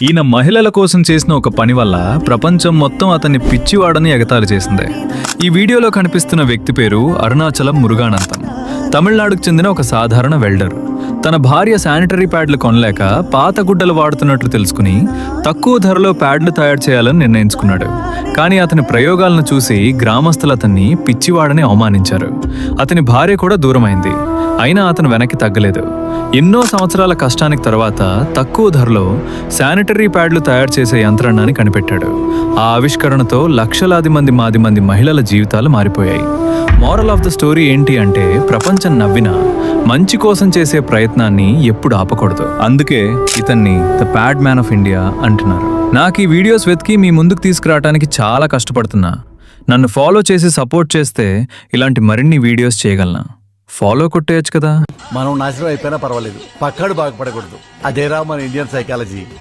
ఈయన మహిళల కోసం చేసిన ఒక పని వల్ల ప్రపంచం మొత్తం అతన్ని పిచ్చివాడని ఎగతాళి చేసింది. ఈ వీడియోలో కనిపిస్తున్న వ్యక్తి పేరు అరుణాచలం మురుగానంతం. తమిళనాడుకు చెందిన ఒక సాధారణ వెల్డర్. తన భార్య శానిటరీ ప్యాడ్లు కొనలేక పాత గుడ్డలు వాడుతున్నట్లు తెలుసుకుని తక్కువ ధరలో ప్యాడ్లు తయారు చేయాలని నిర్ణయించుకున్నాడు. కానీ అతని ప్రయోగాలను చూసి గ్రామస్తులు అతన్ని పిచ్చివాడని అవమానించారు. అతని భార్య కూడా దూరమైంది. అయినా అతను వెనక్కి తగ్గలేదు. ఎన్నో సంవత్సరాల కష్టానికి తర్వాత తక్కువ ధరలో శానిటరీ ప్యాడ్లు తయారు చేసే యంత్రాన్ని కనిపెట్టాడు. ఆ ఆవిష్కరణతో లక్షలాది మంది మహిళల జీవితాలు మారిపోయాయి. మోరల్ ఆఫ్ ద స్టోరీ ఏంటి అంటే, ప్రపంచం నవ్వినా మంచి కోసం చేసే ప్రయత్నాన్ని ఎప్పుడు ఆపకూడదు. అందుకే ఇతన్ని the pad man of India అంటున్నారు. నాకు ఈ వీడియోస్ వెతికి మీ ముందుకు తీసుకురావడానికి చాలా కష్టపడుతున్నా. నన్ను ఫాలో చేసి సపోర్ట్ చేస్తే ఇలాంటి మరిన్ని వీడియోస్ చేయగలనా? ఫాలో కొట్టేయచ్చు కదా. మనం నాశనం అయిపోయినా పర్వాలేదు, పక్కాడు బాగుపడకూడదు. అదేరా మన ఇండియన్ సైకాలజీ.